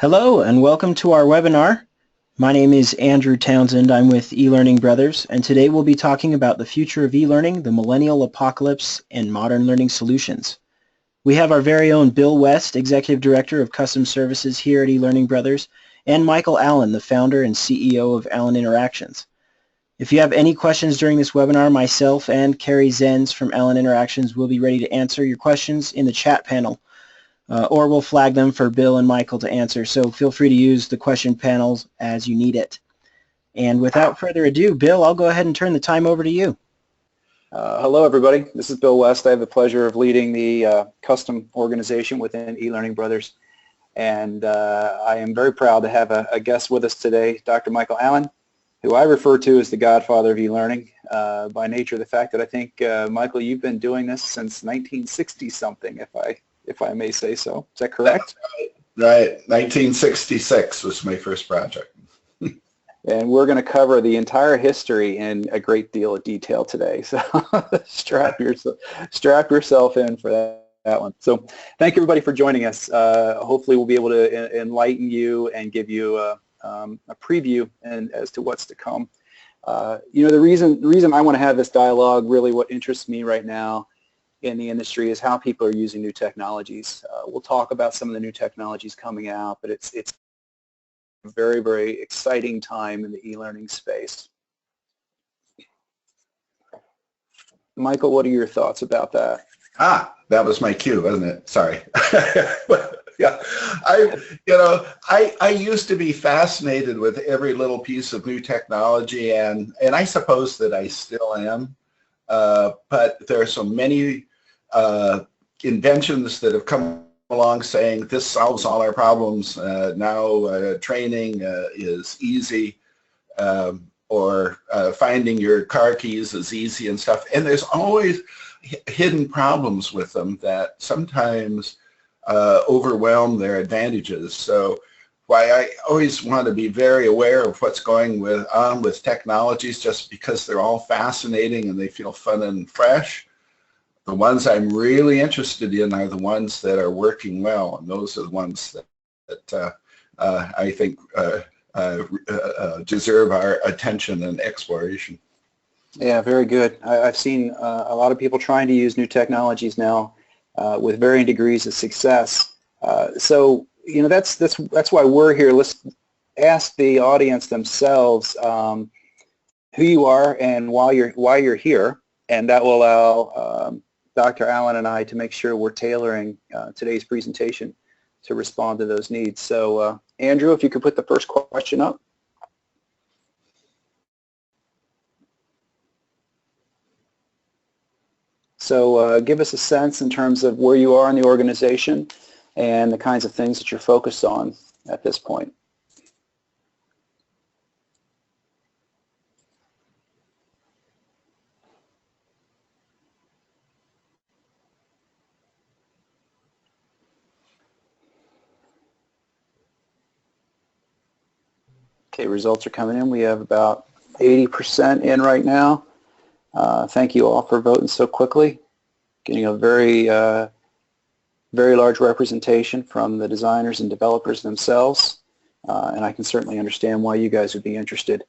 Hello and welcome to our webinar. My name is Andrew Townsend. I'm with eLearning Brothers, and today we'll be talking about the future of e-learning, the Millennial Apocalypse, and modern learning solutions. We have our very own Bill West, Executive Director of Custom Services here at eLearning Brothers, and Michael Allen, the founder and CEO of Allen Interactions. If you have any questions during this webinar, myself and Carrie Zenz from Allen Interactions will be ready to answer your questions in the chat panel. Or we'll flag them for Bill and Michael to answer, so feel free to use the question panels as you need it. And without further ado, Bill, I'll go ahead and turn the time over to you. Hello everybody, this is Bill West. I have the pleasure of leading the custom organization within eLearning Brothers, and I am very proud to have a guest with us today, Dr. Michael Allen, who I refer to as the godfather of eLearning by nature of the fact that I think, Michael, you've been doing this since 1960-something, if I may say so. Is that correct? Right. 1966 was my first project. And we're going to cover the entire history in a great deal of detail today. So strap yourself in for that one. So thank you everybody for joining us. Hopefully we'll be able to enlighten you and give you a preview as to what's to come. You know, the reason I want to have this dialogue, really what interests me right now in the industry, is how people are using new technologies. We'll talk about some of the new technologies coming out, but it's a very, very exciting time in the e-learning space. Michael, what are your thoughts about that? That was my cue, wasn't it? Sorry. Yeah, I used to be fascinated with every little piece of new technology, and I suppose that I still am. But there are so many inventions that have come along saying this solves all our problems. Now training is easy, or finding your car keys is easy and stuff. And there's always hidden problems with them that sometimes overwhelm their advantages. So why I always want to be very aware of what's going on with technologies, just because they're all fascinating and they feel fun and fresh. The ones I'm really interested in are the ones that are working well, and those are the ones that I think deserve our attention and exploration. Yeah, very good. I've seen a lot of people trying to use new technologies now with varying degrees of success. So you know, that's why we're here. Let's ask the audience themselves who you are and why you're here, and that will allow Dr. Allen and I to make sure we're tailoring today's presentation to respond to those needs. So Andrew, if you could put the first question up. So give us a sense in terms of where you are in the organization and the kinds of things that you're focused on at this point. Okay, results are coming in. We have about 80% in right now. Thank you all for voting so quickly. Getting a very large representation from the designers and developers themselves, and I can certainly understand why you guys would be interested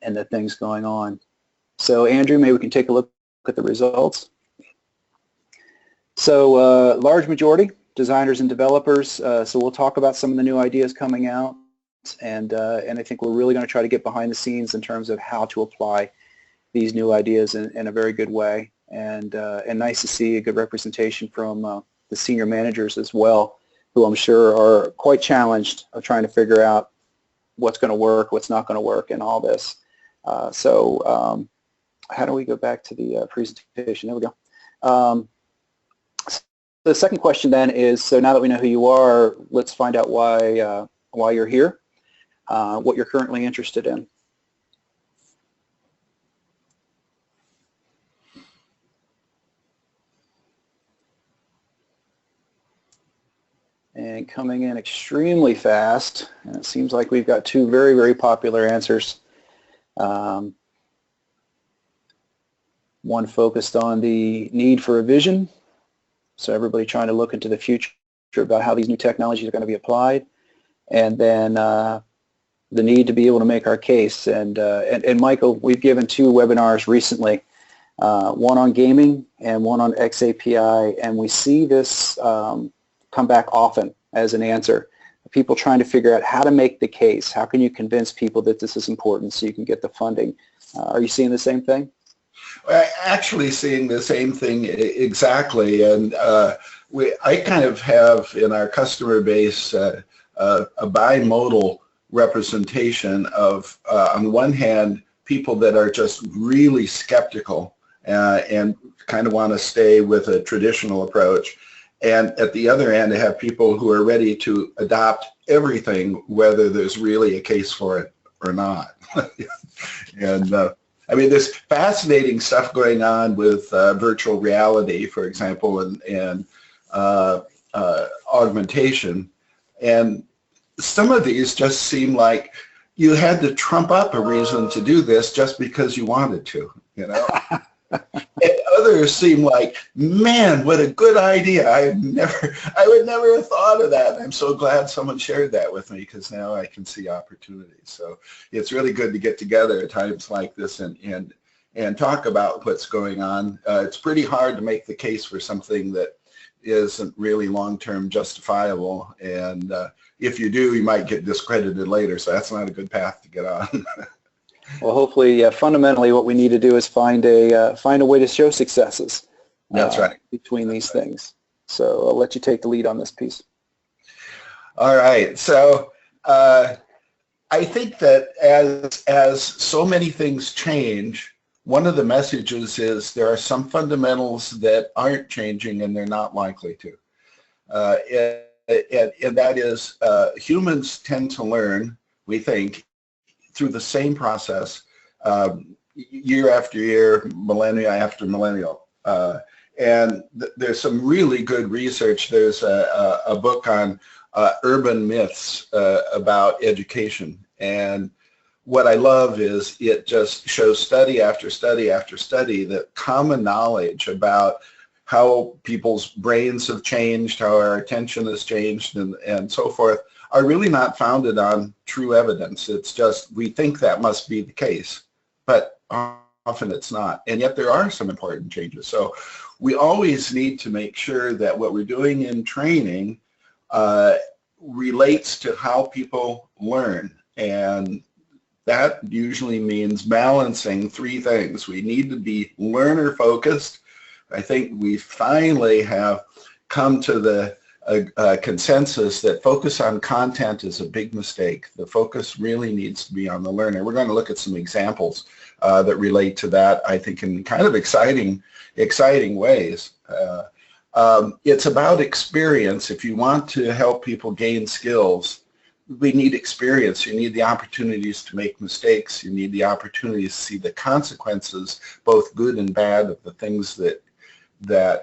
in the things going on. So Andrew, maybe we can take a look at the results. So large majority, designers and developers, so we'll talk about some of the new ideas coming out, and I think we're really going to try to get behind the scenes in terms of how to apply these new ideas in a very good way, and nice to see a good representation from the senior managers as well, who I'm sure are quite challenged of trying to figure out what's going to work, what's not going to work, and all this. So how do we go back to the presentation? There we go. The second question then is, so now that we know who you are, let's find out why you're here, what you're currently interested in. And coming in extremely fast, and it seems like we've got two very, very popular answers. One focused on the need for a vision, so everybody trying to look into the future about how these new technologies are going to be applied. and then the need to be able to make our case. And Michael, we've given 2 webinars recently, one on gaming and one on XAPI, and we see this come back often as an answer. People trying to figure out how to make the case. How can you convince people that this is important so you can get the funding? Are you seeing the same thing? We're actually seeing the same thing exactly, and I kind of have in our customer base a bimodal representation of, on one hand, people that are just really skeptical and kind of want to stay with a traditional approach, and at the other end, I have people who are ready to adopt everything, whether there's really a case for it or not. And I mean, there's fascinating stuff going on with virtual reality, for example, and augmentation. And some of these just seem like you had to trump up a reason to do this just because you wanted to, you know. And others seem like, man, what a good idea. I would never have thought of that. I'm so glad someone shared that with me, because now I can see opportunities. So it's really good to get together at times like this and talk about what's going on. It's pretty hard to make the case for something that isn't really long-term justifiable, and if you do, you might get discredited later, so that's not a good path to get on. Well, hopefully, fundamentally, what we need to do is find a way to show successes. That's right. Between these things. So I'll let you take the lead on this piece. All right. So I think that as so many things change, one of the messages is there are some fundamentals that aren't changing, and they're not likely to. And that is humans tend to learn, we think, through the same process, year after year, millennia after millennial. And there's some really good research. There's a book on urban myths about education. And what I love is it just shows study after study after study that common knowledge about how people's brains have changed, how our attention has changed, and so forth, are really not founded on true evidence. It's just we think that must be the case, but often it's not. And yet there are some important changes. So we always need to make sure that what we're doing in training relates to how people learn. And that usually means balancing 3 things. We need to be learner focused. I think we finally have come to the consensus that focus on content is a big mistake. The focus really needs to be on the learner. We're going to look at some examples that relate to that, I think, in kind of exciting ways. It's about experience. If you want to help people gain skills, we need experience. You need the opportunities to make mistakes. You need the opportunities to see the consequences, both good and bad, of the things that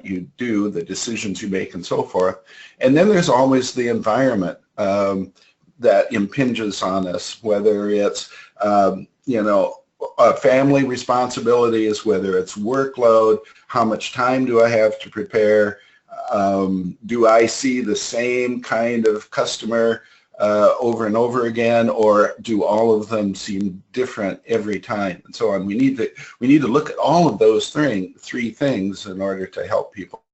you do, the decisions you make, and so forth. And then there's always the environment that impinges on us, whether it's family responsibilities, whether it's workload, how much time do I have to prepare, do I see the same kind of customer over and over again, or do all of them seem different every time, and so on. We need to look at all of those 3 things in order to help people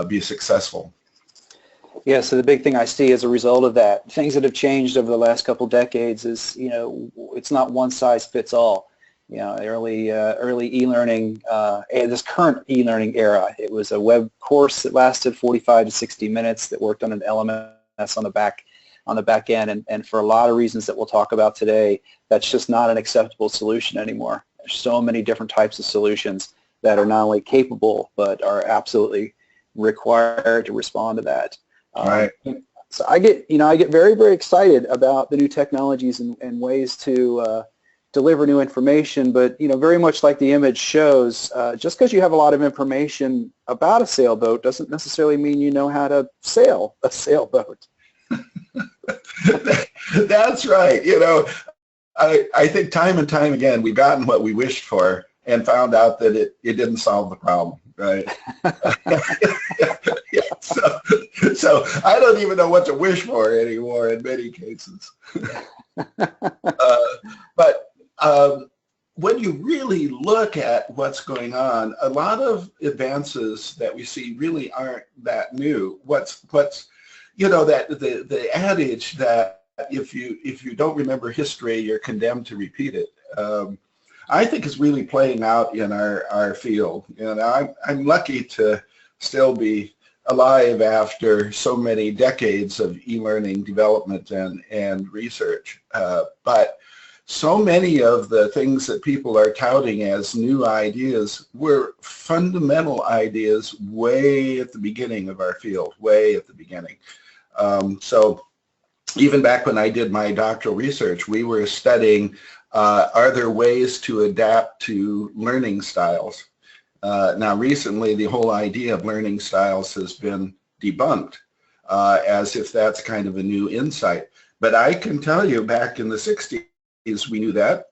be successful. Yeah, so the big thing I see as a result of that, things that have changed over the last couple decades is, it's not one size fits all. Early e-learning, this current e-learning era, it was a web course that lasted 45 to 60 minutes that worked on an LMS on the back end, and for a lot of reasons that we'll talk about today, that's just not an acceptable solution anymore. There's so many different types of solutions that are not only capable but are absolutely required to respond to that. Right. So I get very, very excited about the new technologies and ways to deliver new information, but very much like the image shows, just because you have a lot of information about a sailboat doesn't necessarily mean you know how to sail a sailboat. That's right. I think time and time again we've gotten what we wished for and found out that it didn't solve the problem. right? Yeah, so I don't even know what to wish for anymore in many cases. But when you really look at what's going on, a lot of advances that we see really aren't that new. What's you know, that the adage that if you don't remember history, you're condemned to repeat it, I think is really playing out in our field. And I'm lucky to still be alive after so many decades of e-learning development and research. But so many of the things that people are touting as new ideas were fundamental ideas way at the beginning of our field, way at the beginning. So even back when I did my doctoral research, we were studying, are there ways to adapt to learning styles? Now recently the whole idea of learning styles has been debunked as if that's kind of a new insight. But I can tell you back in the 60s we knew that.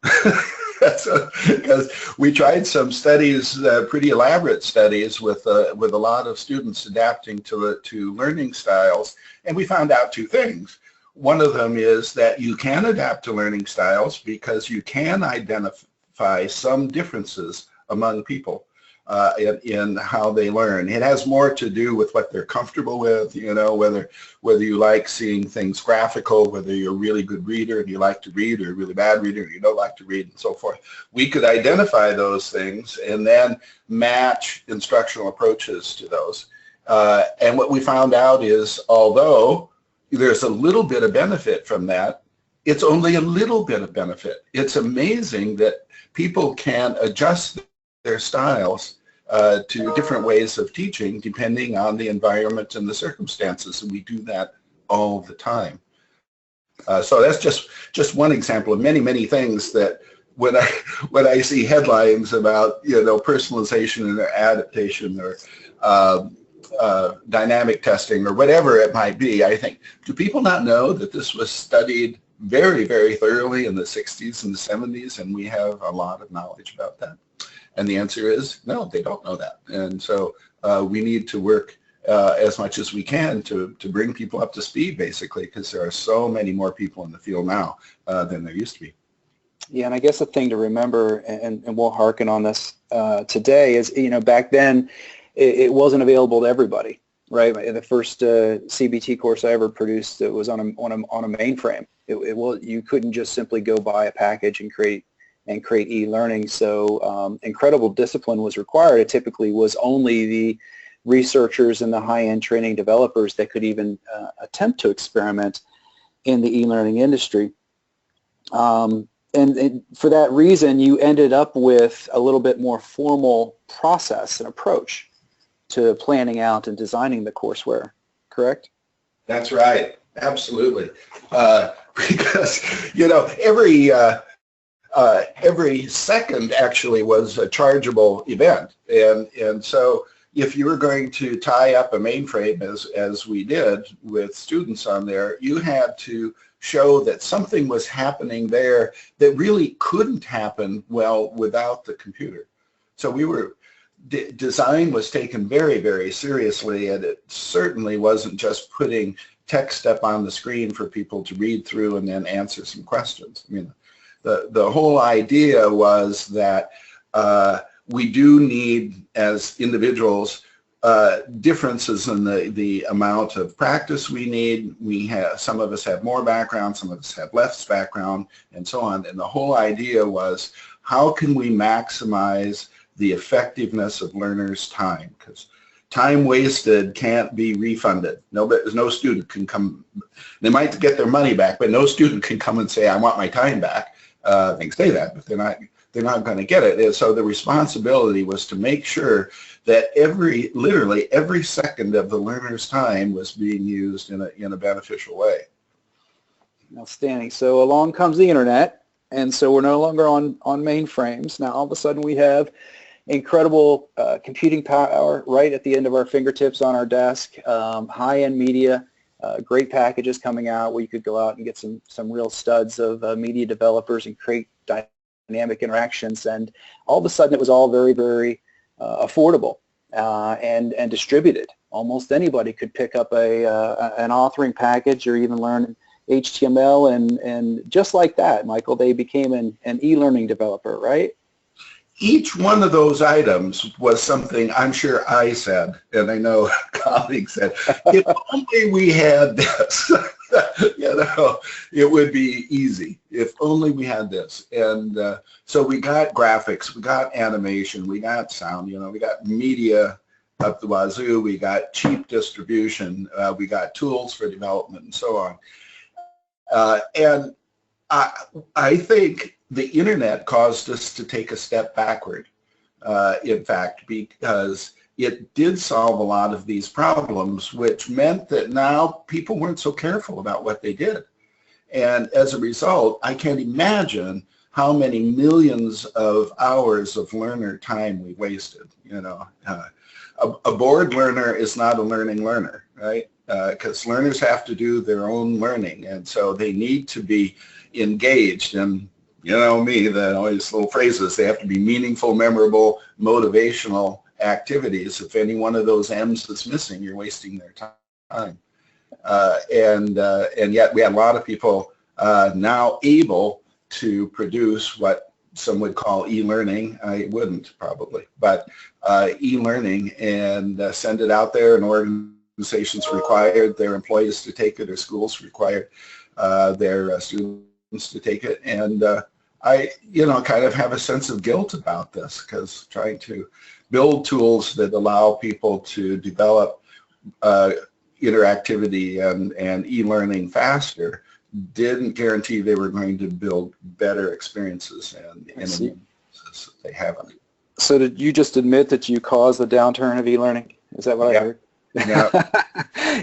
Because we tried some studies, pretty elaborate studies with a lot of students adapting to learning styles, and we found out two things. One of them is that you can adapt to learning styles because you can identify some differences among people in how they learn. It has more to do with what they're comfortable with, you know, whether you like seeing things graphical, whether you're a really good reader and you like to read, or a really bad reader and you don't like to read, and so forth. We could identify those things and then match instructional approaches to those. And what we found out is, although there's a little bit of benefit from that, it's only a little bit of benefit. It's amazing that people can adjust their styles to different ways of teaching depending on the environment and the circumstances, and we do that all the time. So that's just one example of many, many things that when I see headlines about, you know, personalization and adaptation or dynamic testing or whatever it might be, I think, do people not know that this was studied very, very thoroughly in the 60s and the 70s, and we have a lot of knowledge about that? And the answer is no, they don't know that. And so we need to work as much as we can to bring people up to speed, basically, because there are so many more people in the field now than there used to be. Yeah, and I guess the thing to remember, and we'll harken on this today, is, you know, back then it wasn't available to everybody, right? The first CBT course I ever produced, it was on a mainframe. You couldn't just simply go buy a package and create e-learning. So incredible discipline was required. It typically was only the researchers and the high-end training developers that could even attempt to experiment in the e-learning industry. And for that reason, you ended up with a little bit more formal process and approach to planning out and designing the courseware, correct? That's right. Absolutely. Because, you know, every second actually was a chargeable event. And so if you were going to tie up a mainframe as we did with students on there, you had to show that something was happening there that really couldn't happen well without the computer. So design was taken very, very seriously, and it certainly wasn't just putting text up on the screen for people to read through and then answer some questions. I mean, the whole idea was that we do need, as individuals, differences in the amount of practice we need. Some of us have more background, some of us have less background, and so on. And the whole idea was, how can we maximize the effectiveness of learners' time? Because time wasted can't be refunded. No student can come. They might get their money back, but no student can come and say, I want my time back. They can say that, but they're not going to get it. And so the responsibility was to make sure that literally every second of the learner's time was being used in a beneficial way. Outstanding. So along comes the internet, and so we're no longer on mainframes. Now all of a sudden we have incredible computing power right at the end of our fingertips on our desk, high-end media, great packages coming out where you could go out and get some real studs of media developers and create dynamic interactions, and all of a sudden it was all very, very affordable. and distributed. Almost anybody could pick up an authoring package or even learn HTML, and just like that, Michael, they became an e-learning developer, right? Each one of those items was something I'm sure I said, and I know colleagues said, if only we had this, you know, it would be easy. If only we had this. And so we got graphics, we got animation, we got sound, you know, we got media up the wazoo, we got cheap distribution, we got tools for development and so on. And I think the internet caused us to take a step backward, in fact, because it did solve a lot of these problems, which meant that now people weren't so careful about what they did. And as a result, I can't imagine how many millions of hours of learner time we wasted. You know, a bored learner is not a learning learner, right? Because learners have to do their own learning, and so they need to be engaged. And you know me, all these little phrases, they have to be meaningful, memorable, motivational activities. If any one of those M's is missing, you're wasting their time. And yet we have a lot of people now able to produce what some would call e-learning. I wouldn't probably, but e-learning, and send it out there, and organizations required their employees to take it, or schools required their students to take it. And I, you know, kind of have a sense of guilt about this, because trying to build tools that allow people to develop interactivity and e-learning faster didn't guarantee they were going to build better experiences, and they haven't. So did you just admit that you caused the downturn of e-learning? Is that what I heard? Yeah.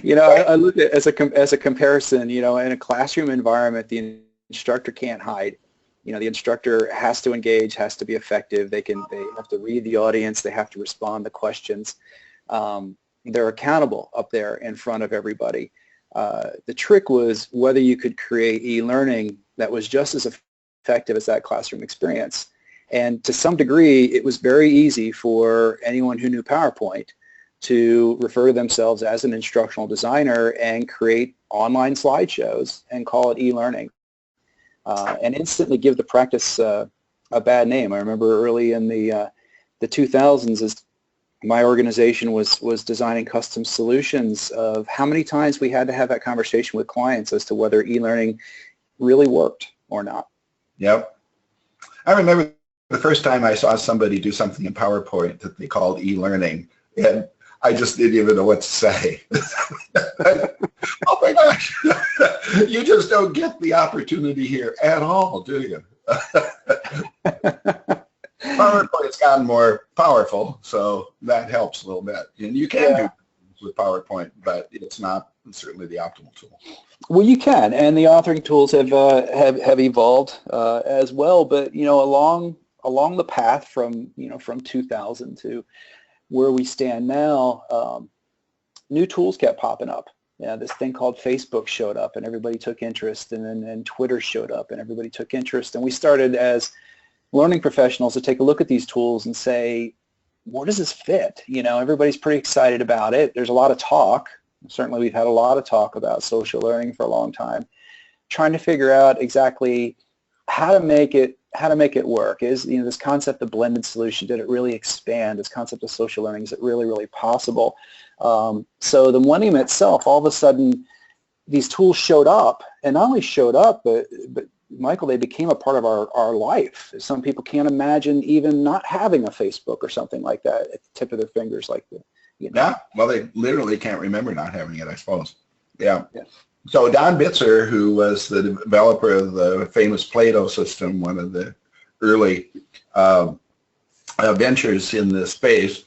You know, I look at it as a comparison. You know, in a classroom environment, the instructor can't hide. You know, the instructor has to engage, has to be effective. They have to read the audience. They have to respond to questions. They're accountable up there in front of everybody. The trick was whether you could create e-learning that was just as effective as that classroom experience. And to some degree, it was very easy for anyone who knew PowerPoint to refer to themselves as an instructional designer and create online slideshows and call it e-learning, and instantly give the practice a bad name. I remember early in the 2000s, as my organization was designing custom solutions, of how many times we had to have that conversation with clients as to whether e-learning really worked or not. Yep. I remember the first time I saw somebody do something in PowerPoint that they called e-learning, and I just didn't even know what to say. Oh my gosh, you just don't get the opportunity here at all, do you? PowerPoint's gotten more powerful, so that helps a little bit. And you can do things with PowerPoint, but it's not certainly the optimal tool. Well, you can, and the authoring tools have evolved as well. But you know, along the path from 2000 to where we stand now, new tools kept popping up. Yeah, this thing called Facebook showed up, and everybody took interest, and then Twitter showed up, and everybody took interest, and we started as learning professionals to take a look at these tools and say, where does this fit? You know, everybody's pretty excited about it. There's a lot of talk. Certainly, we've had a lot of talk about social learning for a long time, trying to figure out exactly how to make it work. Is, you know, this concept of blended solution, did it really expand? This concept of social learning, is it really possible? So the Millennium itself, all of a sudden, these tools showed up, and not only showed up, but Michael, they became a part of our life. Some people can't imagine even not having a Facebook or something like that at the tip of their fingers, like the, you know. Yeah, well, they literally can't remember not having it, I suppose. Yeah. So Don Bitzer, who was the developer of the famous Plato system, one of the early ventures in this space,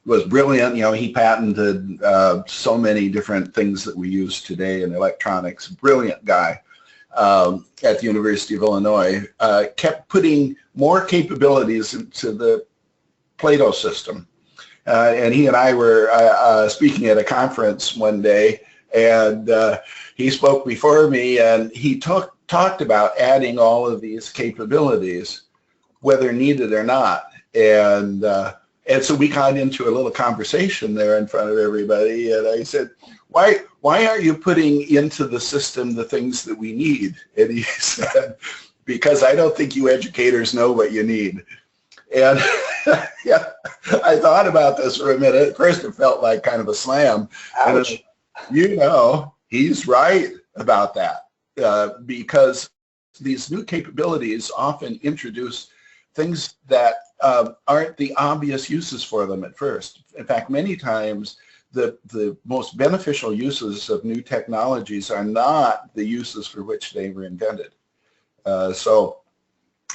was brilliant. You know, he patented so many different things that we use today in electronics. Brilliant guy at the University of Illinois. Kept putting more capabilities into the Plato system. And he and I were speaking at a conference one day, and he spoke before me, and he talked about adding all of these capabilities, whether needed or not. And And so we got into a little conversation there in front of everybody, and I said, why aren't you putting into the system the things that we need? And he said, because I don't think you educators know what you need. And yeah, I thought about this for a minute. At first it felt like kind of a slam. Ouch. And he's right about that, because these new capabilities often introduce things that aren't the obvious uses for them at first. In fact, many times the most beneficial uses of new technologies are not the uses for which they were invented. So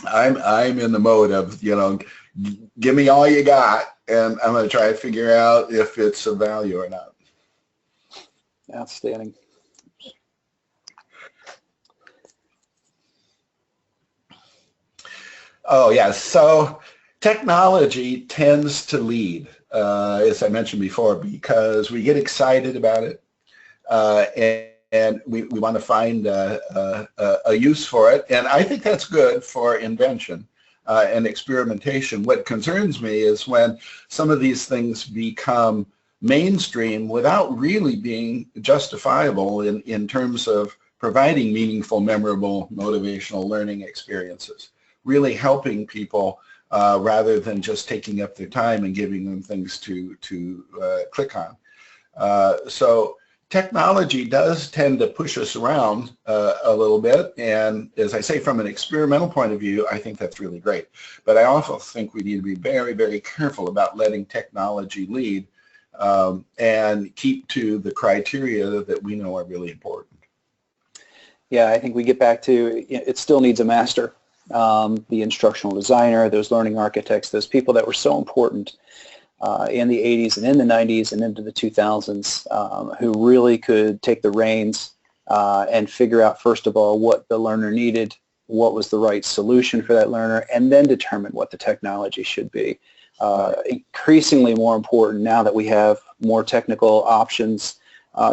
I'm in the mode of, give me all you got, and I'm going to try to figure out if it's of value or not. Outstanding. Oh, yeah. So technology tends to lead, as I mentioned before, because we get excited about it, and we want to find a use for it. And I think that's good for invention and experimentation. What concerns me is when some of these things become mainstream without really being justifiable in terms of providing meaningful, memorable, motivational learning experiences, really helping people rather than just taking up their time and giving them things to click on. So technology does tend to push us around a little bit, and as I say, from an experimental point of view, I think that's really great. But I also think we need to be very, very careful about letting technology lead and keep to the criteria that we know are really important. Yeah, I think we get back to it still needs a master. The instructional designer, those learning architects, those people that were so important in the 80s and in the 90s and into the 2000s, who really could take the reins and figure out, first of all, what the learner needed, what was the right solution for that learner, and then determine what the technology should be. Increasingly more important now that we have more technical options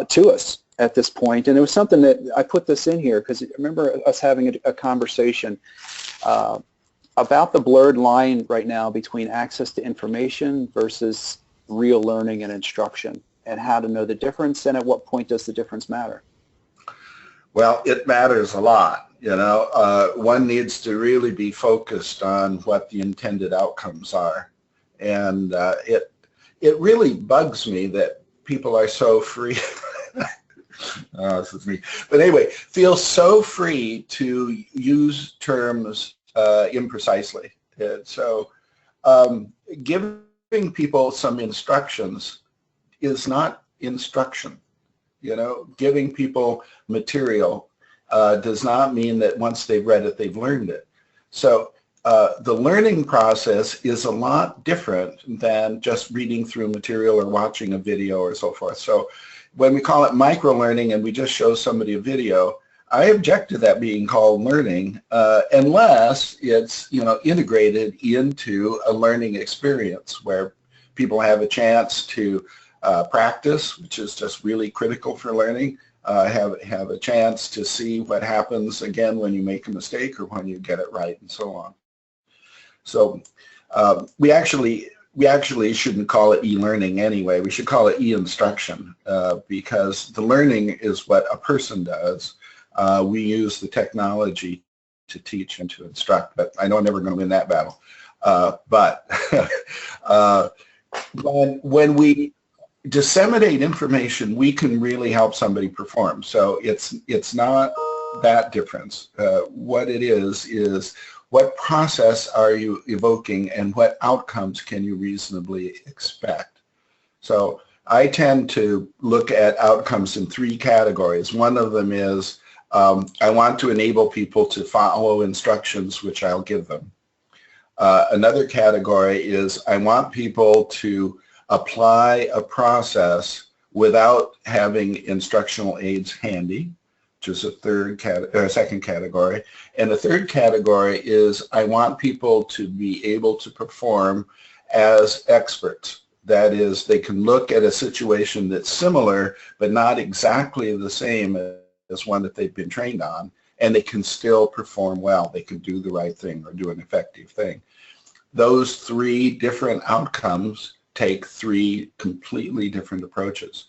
to us at this point. And it was something that I put this in here because I remember us having a conversation about the blurred line right now between access to information versus real learning and instruction, and how to know the difference, and at what point does the difference matter? Well, it matters a lot. One needs to really be focused on what the intended outcomes are. And it really bugs me that people are so free. Oh, this is me. But anyway, feel so free to use terms imprecisely. And so giving people some instructions is not instruction. Giving people material does not mean that once they've read it, they've learned it. So the learning process is a lot different than just reading through material or watching a video or so forth. So when we call it micro-learning and we just show somebody a video, I object to that being called learning unless it's integrated into a learning experience where people have a chance to practice, which is just really critical for learning, have a chance to see what happens again when you make a mistake or when you get it right, and so on. So we actually shouldn't call it e-learning anyway. We should call it e-instruction because the learning is what a person does. We use the technology to teach and to instruct, but I know I'm never going to win that battle. But when we disseminate information, we can really help somebody perform. So it's not that difference. What it is what process are you evoking and what outcomes can you reasonably expect? So I tend to look at outcomes in three categories. One of them is I want to enable people to follow instructions which I'll give them. Another category is I want people to apply a process without having instructional aids handy, which is a second category. And the third category is I want people to be able to perform as experts. That is, they can look at a situation that's similar but not exactly the same as one that they've been trained on, and they can still perform well. They can do the right thing or do an effective thing. those three different outcomes take three completely different approaches.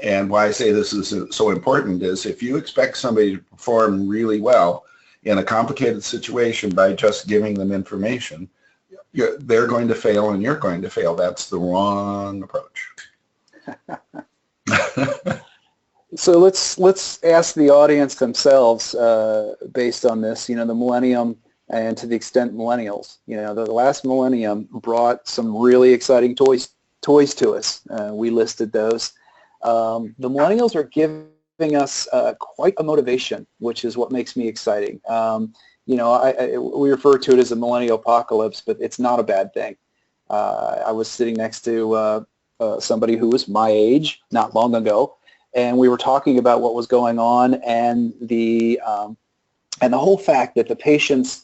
And why I say this is so important is if you expect somebody to perform really well in a complicated situation by just giving them information, they're going to fail and you're going to fail. That's the wrong approach. So let's ask the audience themselves based on this. You know, the millennium, and to the extent millennials. You know, the last millennium brought some really exciting toys to us. We listed those. The millennials are giving us quite a motivation, which is what makes me exciting. You know, we refer to it as a millennial apocalypse, but it's not a bad thing. I was sitting next to somebody who was my age not long ago, and we were talking about what was going on and the whole fact that the patience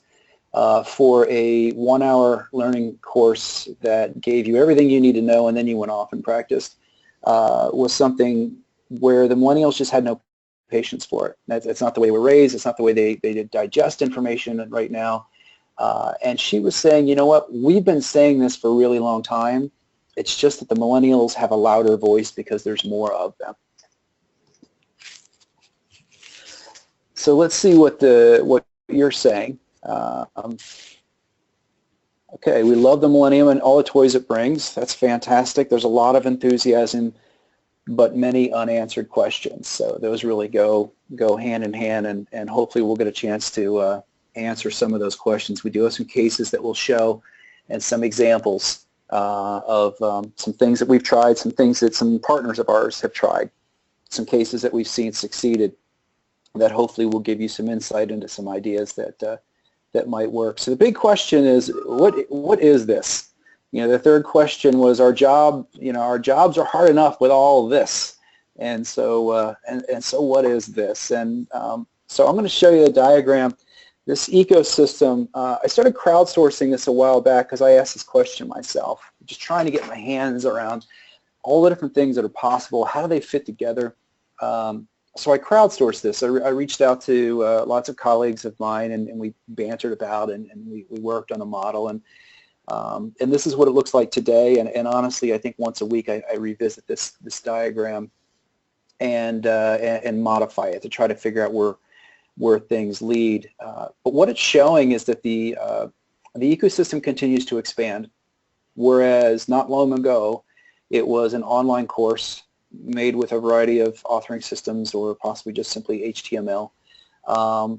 for a 1-hour learning course that gave you everything you need to know and then you went off and practiced was something where the millennials just had no patience for it. It's not the way we're raised. It's not the way they digest information right now. And she was saying, you know what, we've been saying this for a really long time. It's just that the millennials have a louder voice because there's more of them. So let's see what you're saying. Okay, we love the millennium and all the toys it brings. That's fantastic. There's a lot of enthusiasm, but many unanswered questions. So those really go hand in hand, and hopefully we'll get a chance to answer some of those questions. We do have some cases that we'll show and some examples of some things that we've tried, some things that some partners of ours have tried, some cases that we've seen succeeded that hopefully will give you some insight into some ideas that might work. So the big question is, what is this? You know, the third question was our jobs are hard enough with all of this. And so, so what is this? And so I'm going to show you a diagram. This ecosystem, I started crowdsourcing this a while back because I asked this question myself, just trying to get my hands around all the different things that are possible. How do they fit together? So I crowdsourced this. I reached out to lots of colleagues of mine, and we bantered about, and we worked on a model. And this is what it looks like today. And honestly, I think once a week I revisit this diagram and modify it to try to figure out where things lead. But what it's showing is that the ecosystem continues to expand, whereas not long ago it was an online course made with a variety of authoring systems or possibly just simply HTML,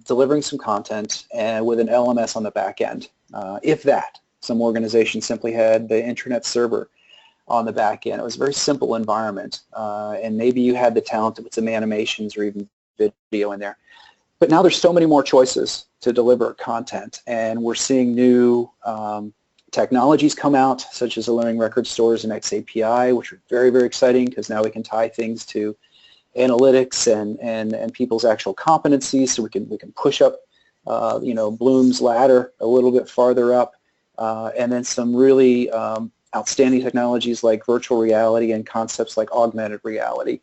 delivering some content and with an LMS on the back end, if that. Some organizations simply had the intranet server on the back end. It was a very simple environment, and maybe you had the talent to put some animations or even video in there. But now there's so many more choices to deliver content, and we're seeing new technologies come out, such as the learning record stores and XAPI, which are very, very exciting because now we can tie things to analytics and people's actual competencies, so we can push up, Bloom's ladder a little bit farther up, and then some really outstanding technologies like virtual reality and concepts like augmented reality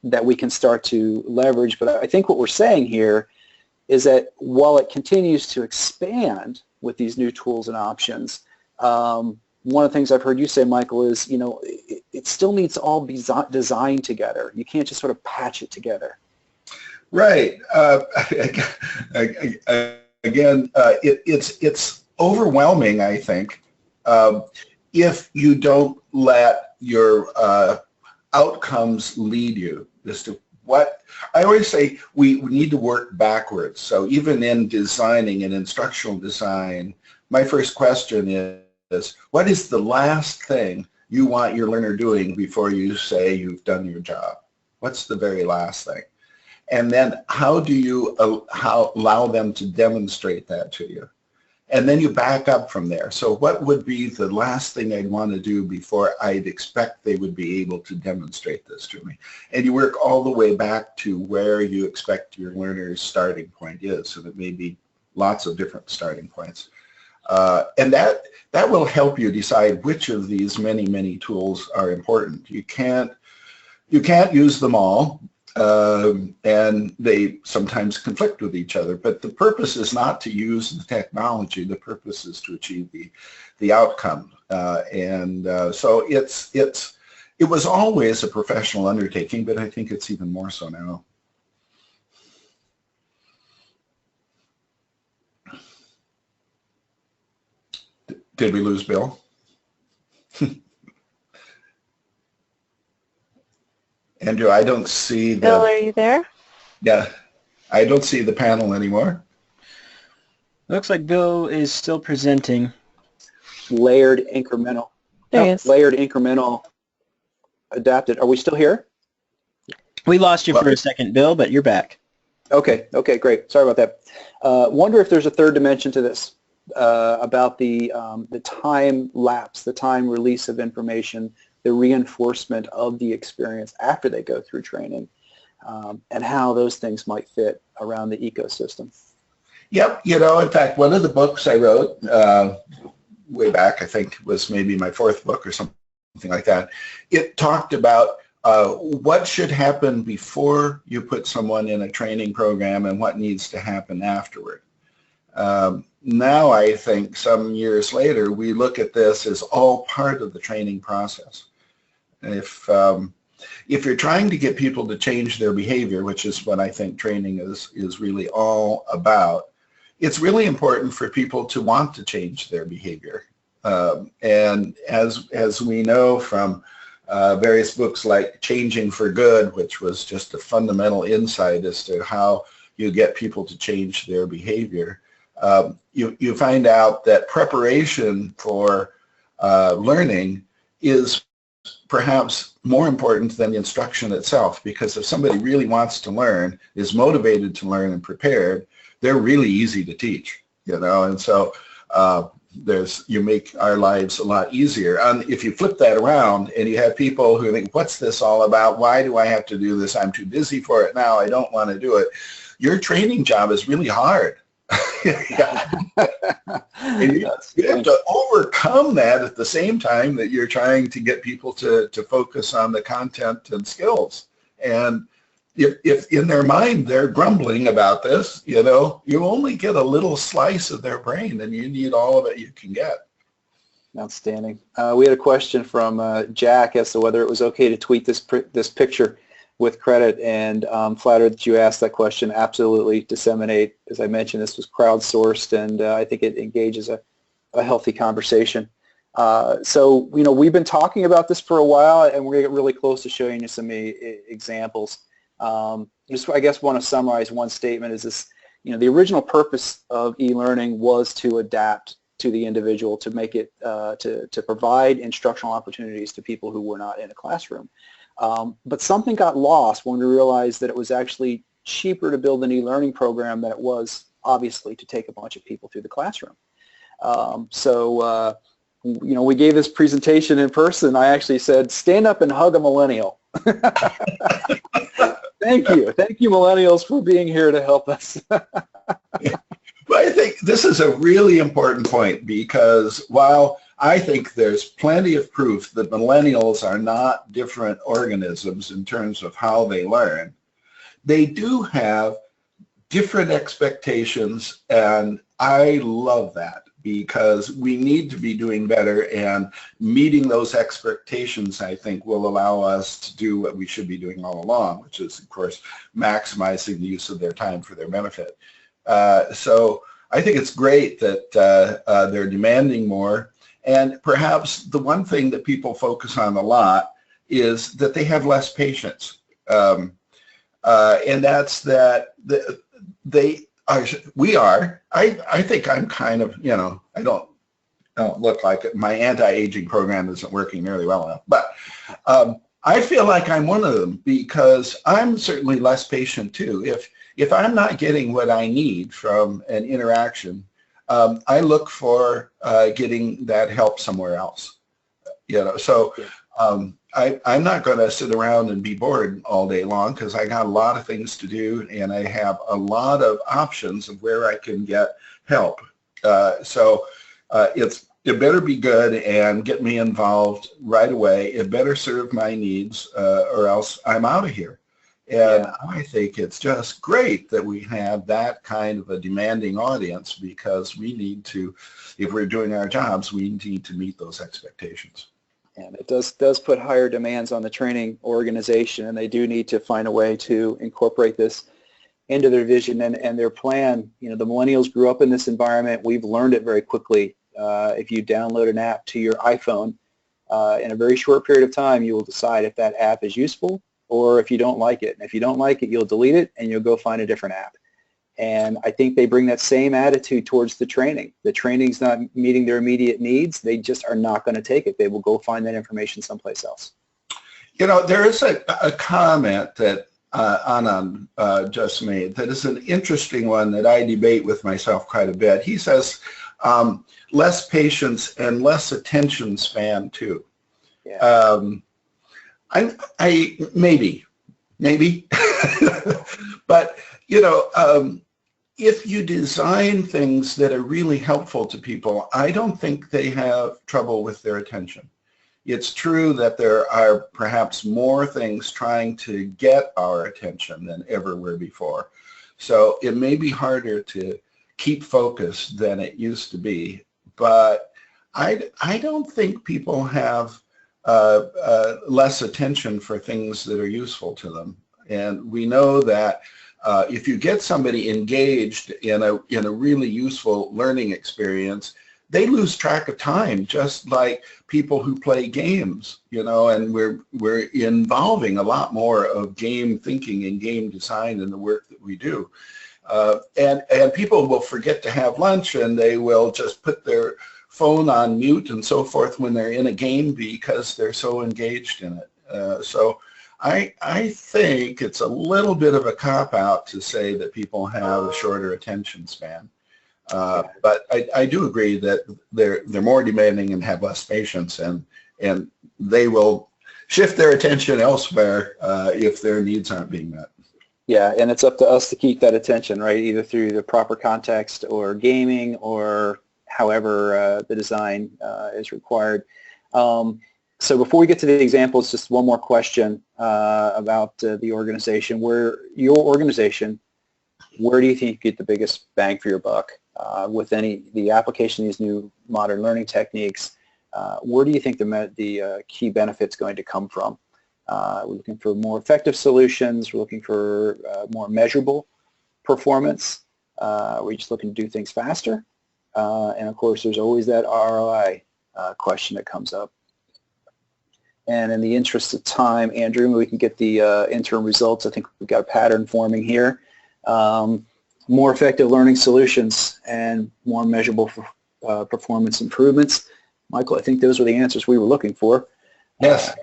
that we can start to leverage. But I think what we're saying here is that while it continues to expand with these new tools and options, one of the things I've heard you say, Michael, is it still needs to all be designed together. You can't just sort of patch it together. Right. Again, it's overwhelming, I think, if you don't let your outcomes lead you as to what I always say. We need to work backwards. So even in designing an instructional design, my first question is, what is the last thing you want your learner doing before you say you've done your job? What's the very last thing? And then how do you allow them to demonstrate that to you? And then you back up from there. So what would be the last thing I'd want to do before I'd expect they would be able to demonstrate this to me? And you work all the way back to where you expect your learner's starting point is. So there may be lots of different starting points. And that will help you decide which of these many, many tools are important. You can't use them all. and they sometimes conflict with each other. But the purpose is not to use the technology. The purpose is to achieve the outcome. So it was always a professional undertaking, but I think it's even more so now. Did we lose Bill? Andrew, I don't see the... Bill, are you there? Yeah, I don't see the panel anymore. Looks like Bill is still presenting. Layered incremental. There he is. Layered incremental adapted. Are we still here? We lost you for a second, Bill, but you're back. Okay, great. Sorry about that. Wonder if there's a third dimension to this, about the time lapse, the time release of information, the reinforcement of the experience after they go through training, and how those things might fit around the ecosystem. Yep, in fact, one of the books I wrote way back, I think was maybe my fourth book or something like that, it talked about what should happen before you put someone in a training program and what needs to happen afterward. Now I think some years later we look at this as all part of the training process. If you're trying to get people to change their behavior, which is what I think training is really all about, it's really important for people to want to change their behavior. And as we know from various books like Changing for Good, which was just a fundamental insight as to how you get people to change their behavior, you find out that preparation for learning is perhaps more important than the instruction itself, because if somebody really wants to learn, is motivated to learn and prepared, they're really easy to teach, and so you make our lives a lot easier. And if you flip that around and you have people who think, what's this all about? Why do I have to do this? I'm too busy for it now. I don't want to do it. Your training job is really hard. And you have to overcome that at the same time that you're trying to get people to focus on the content and skills. And if in their mind they're grumbling about this, you only get a little slice of their brain, and you need all of it you can get. Outstanding. We had a question from Jack as to whether it was okay to tweet this picture with credit, and flattered that you asked that question. Absolutely disseminate. As I mentioned, this was crowdsourced, and I think it engages a healthy conversation. So, we've been talking about this for a while, and we're going to get really close to showing you some examples. Just, I guess, want to summarize one statement is this, the original purpose of e-learning was to adapt to the individual, to make it, to provide instructional opportunities to people who were not in a classroom. But something got lost when we realized that it was actually cheaper to build an e-learning program than it was, obviously, to take a bunch of people through the classroom. We gave this presentation in person. I actually said, stand up and hug a millennial. Thank you. Thank you, millennials, for being here to help us. But I think this is a really important point, because while I think there's plenty of proof that millennials are not different organisms in terms of how they learn, they do have different expectations, and I love that, because we need to be doing better, and meeting those expectations, I think, will allow us to do what we should be doing all along, which is, of course, maximizing the use of their time for their benefit. So I think it's great that they're demanding more. And perhaps the one thing that people focus on a lot is that they have less patience. And that's that I think I'm kind of, I don't look like it. My anti-aging program isn't working nearly well enough. But I feel like I'm one of them, because I'm certainly less patient too. If I'm not getting what I need from an interaction, I look for getting that help somewhere else. So I'm not going to sit around and be bored all day long, because I got a lot of things to do, and I have a lot of options of where I can get help. It better be good and get me involved right away. It better serve my needs, or else I'm out of here. And Yeah. I think it's just great that we have that kind of a demanding audience, because we need to, if we're doing our jobs, we need to meet those expectations. And it does put higher demands on the training organization, and they do need to find a way to incorporate this into their vision and their plan. You know, the millennials grew up in this environment. We've learned it very quickly. If you download an app to your iPhone, in a very short period of time, you will decide if that app is useful or if you don't like it. And if you don't like it, you'll delete it and you'll go find a different app. And I think they bring that same attitude towards the training. The training's not meeting their immediate needs. They just are not going to take it. They will go find that information someplace else. You know, there is a comment that Anand just made that is an interesting one that I debate with myself quite a bit. He says less patience and less attention span too. Yeah. I maybe, but you know, if you design things that are really helpful to people, I don't think they have trouble with their attention. It's true that there are perhaps more things trying to get our attention than ever were before. So it may be harder to keep focused than it used to be, but I don't think people have less attention for things that are useful to them. And we know that if you get somebody engaged in a really useful learning experience, they lose track of time, just like people who play games, you know, and we're involving a lot more of game thinking and game design in the work that we do. And people will forget to have lunch, and they will just put their phone on mute and so forth when they're in a game because they're so engaged in it. So I think it's a little bit of a cop-out to say that people have a shorter attention span. But I do agree that they're more demanding and have less patience, and they will shift their attention elsewhere if their needs aren't being met. Yeah, and it's up to us to keep that attention, right, either through the proper context or gaming or however the design is required. So before we get to the examples, just one more question about the organization. Where do you think you get the biggest bang for your buck with the application of these new modern learning techniques? Where do you think the key benefit's going to come from? We're looking for more effective solutions. We're looking for more measurable performance. We're just looking to do things faster. And of course, there's always that ROI question that comes up. And in the interest of time, Andrew, we can get the interim results. I think we've got a pattern forming here. More effective learning solutions and more measurable performance improvements. Michael, I think those were the answers we were looking for. Yes.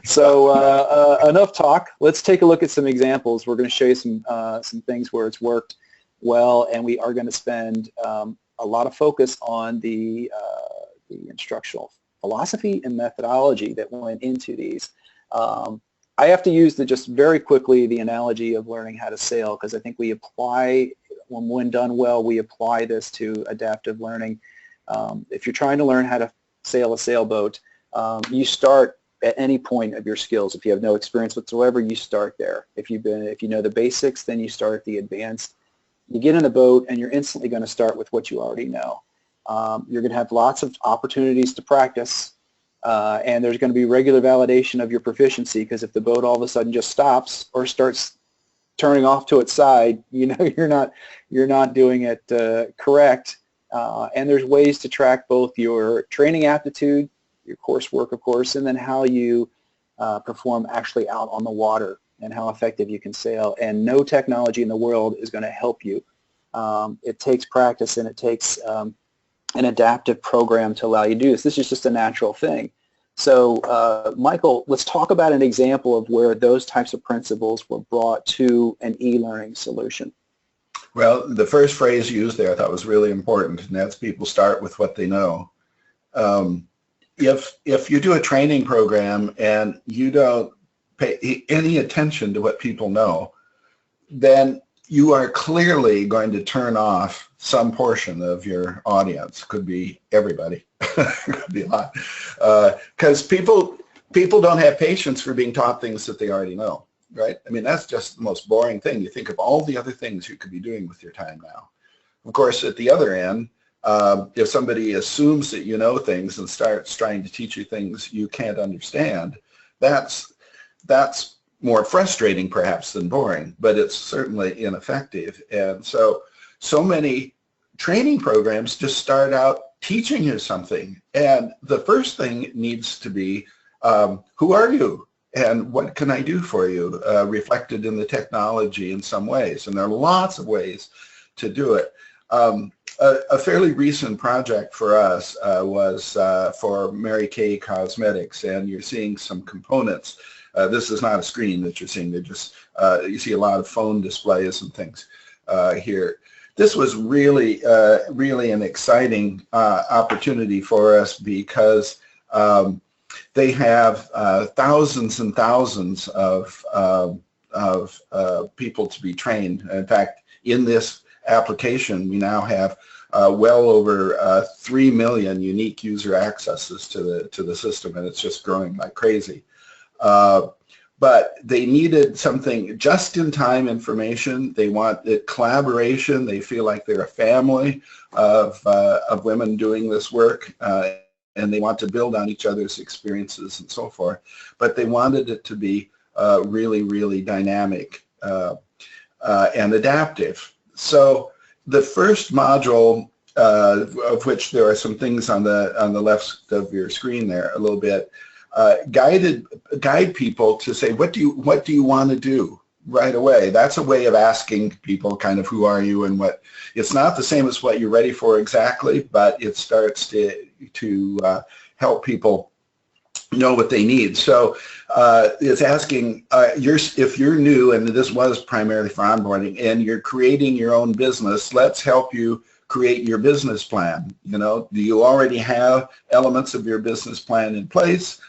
So enough talk. Let's take a look at some examples. We're going to show you some things where it's worked well, and we are going to spend a lot of focus on the instructional philosophy and methodology that went into these. I have to use just very quickly the analogy of learning how to sail, because I think we apply, when done well, we apply this to adaptive learning. If you're trying to learn how to sail a sailboat, you start at any point of your skills. If you have no experience whatsoever, you start there. If you know the basics, then you start at the advanced. You get in a boat, and you're instantly going to start with what you already know. You're going to have lots of opportunities to practice, and there's going to be regular validation of your proficiency, because if the boat all of a sudden just stops or starts turning off to its side, you know you're not doing it correct. And there's ways to track both your training aptitude, your coursework, of course, and then how you perform actually out on the water and how effective you can sail. And no technology in the world is going to help you. It takes practice, and it takes an adaptive program to allow you to do this. This is just a natural thing. So, Michael, let's talk about an example of where those types of principles were brought to an e-learning solution. Well, the first phrase used there I thought was really important, and that's people start with what they know. If you do a training program and you don't pay any attention to what people know, then you are clearly going to turn off some portion of your audience. Could be everybody. Could be a lot. Because people don't have patience for being taught things that they already know. right? I mean, that's just the most boring thing. You think of all the other things you could be doing with your time now. Of course, at the other end, if somebody assumes that you know things and starts trying to teach you things you can't understand, that's more frustrating perhaps than boring, but it's certainly ineffective. And so many training programs just start out teaching you something. And the first thing needs to be, who are you? And what can I do for you? Reflected in the technology in some ways. And there are lots of ways to do it. A fairly recent project for us was for Mary Kay Cosmetics, and you're seeing some components. This is not a screen that you're seeing. They're just, you see a lot of phone displays and things here. This was really, really an exciting opportunity for us because they have thousands and thousands of people to be trained. In fact, in this application, we now have well over 3 million unique user accesses to the system, and it's just growing like crazy. But they needed something just-in-time information. They want collaboration. They feel like they're a family of women doing this work, and they want to build on each other's experiences and so forth. But they wanted it to be really, really dynamic and adaptive. So the first module, of which there are some things on the left of your screen there a little bit, guide people to say, what do you want to do right away? That's a way of asking people kind of who are you and what. It's not the same as what you're ready for exactly, but it starts to help people know what they need. So it's asking, if you're new, and this was primarily for onboarding, and you're creating your own business, let's help you create your business plan. You know, do you already have elements of your business plan in place?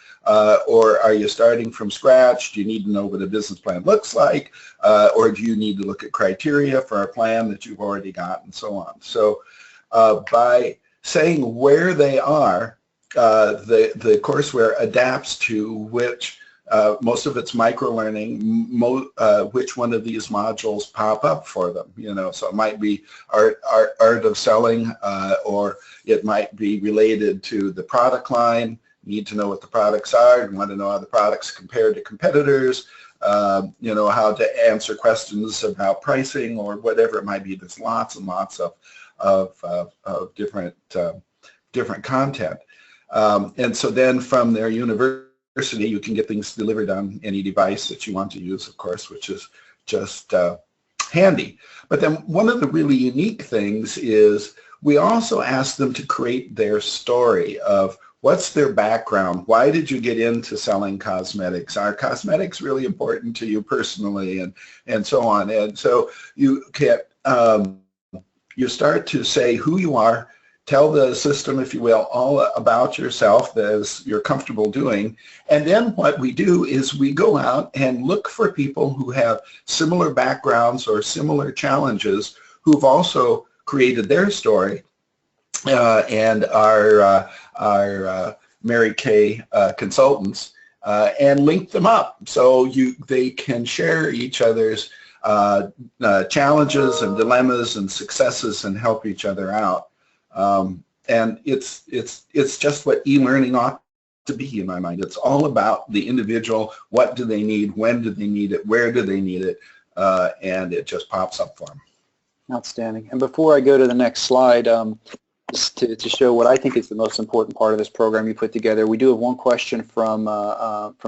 Or are you starting from scratch? Do you need to know what a business plan looks like? Or do you need to look at criteria for a plan that you've already got, and so on? So by saying where they are, the courseware adapts to which, most of it's micro-learning, which one of these modules pop up for them. You know, so it might be art of selling, or it might be related to the product line. Need to know what the products are, you want to know how the products compare to competitors, you know, how to answer questions about pricing or whatever it might be. There's lots and lots of different content. And so then from their university, you can get things delivered on any device that you want to use, of course, which is just handy. But then one of the really unique things is we also ask them to create their story of what's their background? Why did you get into selling cosmetics? Are cosmetics really important to you personally, and so on? And so you can you start to say who you are, tell the system, if you will, all about yourself as you're comfortable doing. And then what we do is we go out and look for people who have similar backgrounds or similar challenges who've also created their story and are Mary Kay consultants, and link them up so they can share each other's challenges and dilemmas and successes and help each other out. And it's just what e-learning ought to be in my mind. It's all about the individual. What do they need? When do they need it? Where do they need it? And it just pops up for them. Outstanding. And before I go to the next slide, just to show what I think is the most important part of this program you put together, we do have one question from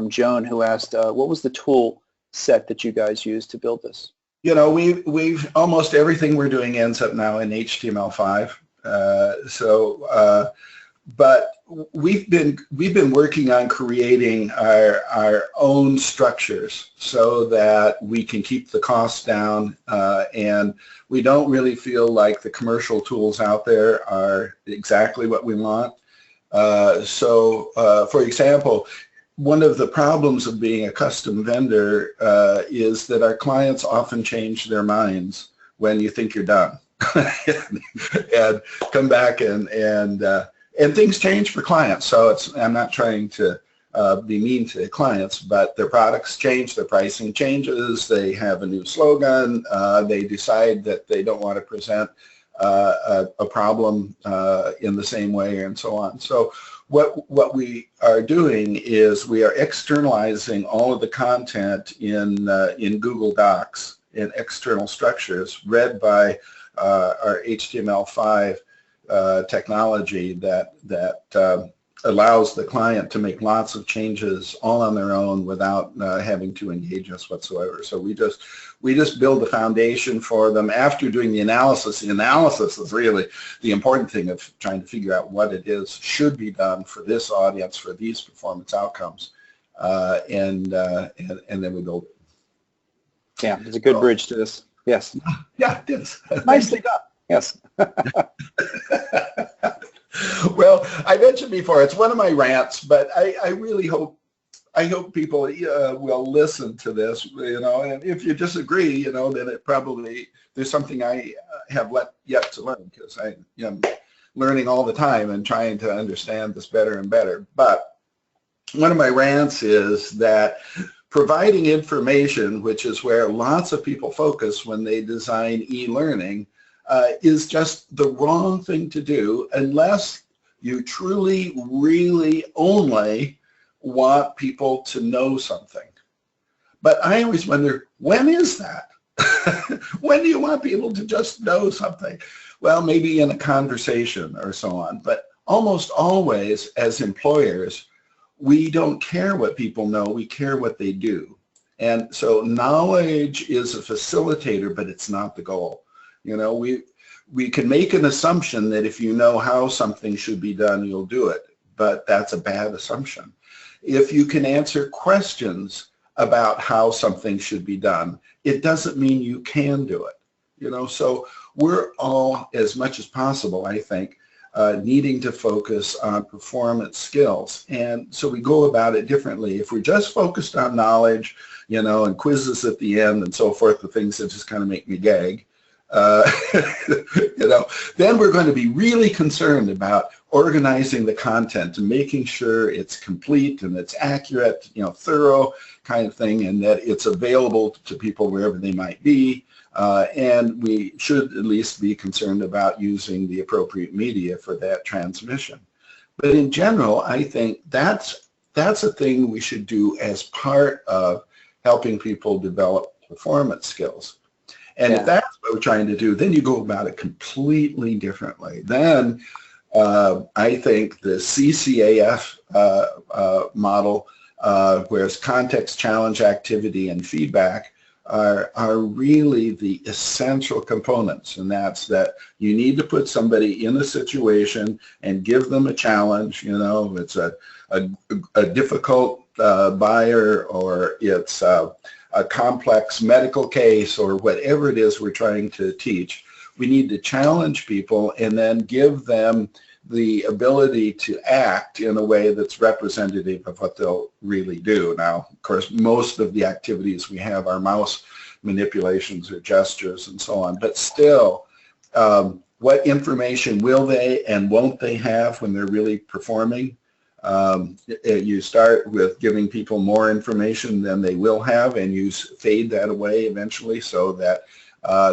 Joan, who asked, what was the tool set that you guys used to build this? You know, we've almost everything we're doing ends up now in HTML5. But we've been working on creating our own structures so that we can keep the costs down, and we don't really feel like the commercial tools out there are exactly what we want. For example, one of the problems of being a custom vendor is that our clients often change their minds when you think you're done. And come back and things change for clients. So I'm not trying to be mean to their clients, but their products change, their pricing changes, they have a new slogan, they decide that they don't want to present a problem in the same way, and so on. So what we are doing is we are externalizing all of the content in Google Docs in external structures read by our HTML5 technology that allows the client to make lots of changes all on their own without having to engage us whatsoever. So we just build the foundation for them after doing the analysis. The analysis is really the important thing of trying to figure out what it is should be done for this audience, for these performance outcomes, and then we build it. Yeah, it's a good bridge to this. Yes. Yeah, it is. Nicely done. Yes. Well, I mentioned before, it's one of my rants, but I really hope people will listen to this, and if you disagree, then it probably, there's something I have yet to learn, because I am learning all the time and trying to understand this better and better. But one of my rants is that providing information, which is where lots of people focus when they design e-learning, is just the wrong thing to do unless you truly, really only want people to know something. But I always wonder, when is that? When do you want people to just know something? Well, maybe in a conversation or so on, but almost always as employers, we don't care what people know, we care what they do. And so knowledge is a facilitator, but it's not the goal. We can make an assumption that if you know how something should be done, you'll do it, but that's a bad assumption. If you can answer questions about how something should be done, it doesn't mean you can do it. So we're all, as much as possible, I think, needing to focus on performance skills. And so we go about it differently. If we're just focused on knowledge, and quizzes at the end and so forth, the things that just kind of make me gag, then we're going to be really concerned about organizing the content and making sure it's complete and it's accurate, thorough kind of thing, and that it's available to people wherever they might be. And we should at least be concerned about using the appropriate media for that transmission. But in general, I think that's a thing we should do as part of helping people develop performance skills. And if that's what we're trying to do, then you go about it completely differently. Then I think the CCAF model, where it's context, challenge, activity, and feedback, are really the essential components. And that's that you need to put somebody in a situation and give them a challenge. It's a difficult buyer, or it's a complex medical case, or whatever it is we're trying to teach. We need to challenge people and then give them the ability to act in a way that's representative of what they'll really do. Now, of course, most of the activities we have are mouse manipulations or gestures and so on, but still, what information will they and won't they have when they're really performing? You start with giving people more information than they will have, and you fade that away eventually so that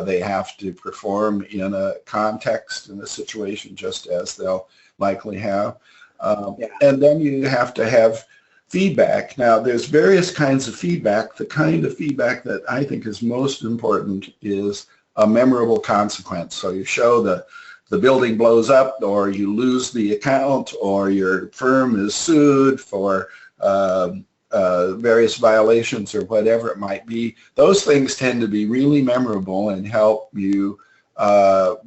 they have to perform in a context, in a situation, just as they'll likely have. And then you have to have feedback. Now, there's various kinds of feedback. The kind of feedback that I think is most important is a memorable consequence. So you show the building blows up, or you lose the account, or your firm is sued for various violations or whatever it might be. Those things tend to be really memorable and help you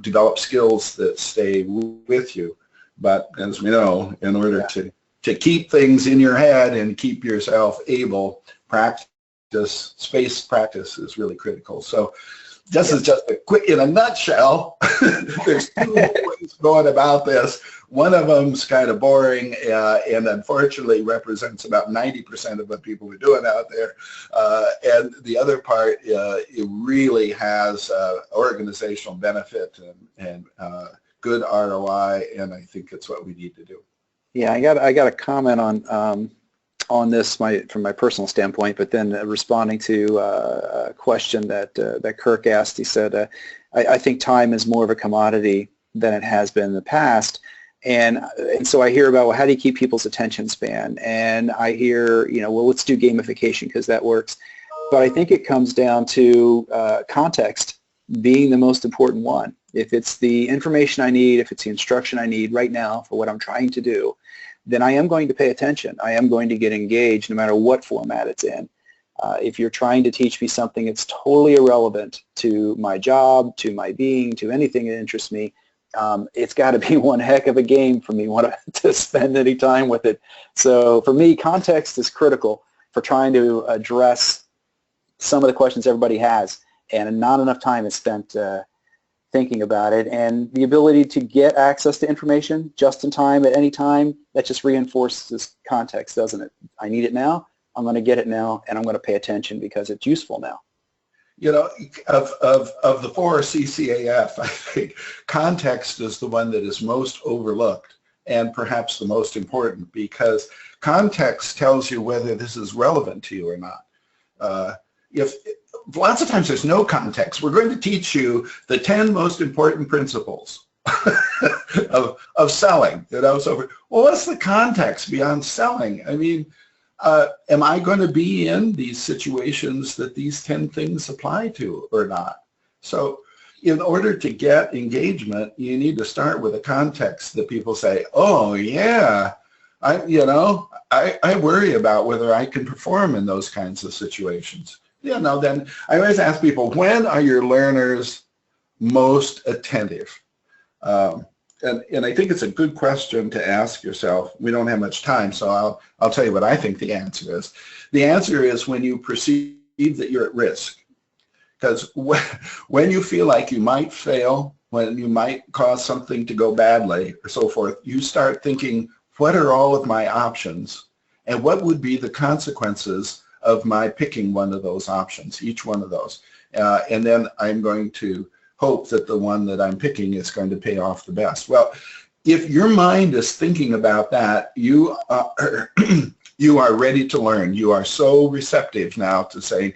develop skills that stay with you. But as we know, in order to keep things in your head and keep yourself able, practice, spaced practice is really critical. So this is just a quick, in a nutshell, there's two ways going about this. One of them's kind of boring and unfortunately represents about 90% of what people are doing out there. And the other part, it really has organizational benefit and good ROI, and I think it's what we need to do. Yeah, I got a comment on on this from my personal standpoint, but then responding to a question that Kirk asked. He said, I think time is more of a commodity than it has been in the past. And so I hear about, well, how do you keep people's attention span? And I hear, well, let's do gamification because that works. But I think it comes down to context being the most important one. If it's the information I need, if it's the instruction I need right now for what I'm trying to do, then I am going to pay attention. I am going to get engaged no matter what format it's in. If you're trying to teach me something that's totally irrelevant to my job, to my being, to anything that interests me, it's got to be one heck of a game for me to spend any time with it. So for me, context is critical for trying to address some of the questions everybody has, and not enough time is spent thinking about it. And the ability to get access to information just in time at any time, that just reinforces context, doesn't it? I need it now, I'm going to get it now, and I'm going to pay attention because it's useful now. Of the four CCAF, I think context is the one that is most overlooked and perhaps the most important, because context tells you whether this is relevant to you or not. If lots of times there's no context, we're going to teach you the 10 most important principles of selling. So, well, what's the context beyond selling? I mean, am I going to be in these situations that these 10 things apply to or not? So in order to get engagement, you need to start with a context that people say, oh yeah, I worry about whether I can perform in those kinds of situations. Then I always ask people, when are your learners most attentive? And I think it's a good question to ask yourself. We don't have much time, so I'll tell you what I think the answer is. The answer is when you perceive that you're at risk. Because when you feel like you might fail, when you might cause something to go badly or so forth, you start thinking, what are all of my options? And what would be the consequences of my picking one of those options, each one of those? And then I'm going to hope that the one that I'm picking is going to pay off the best. Well, if your mind is thinking about that, you are, you are ready to learn. You are so receptive now to say,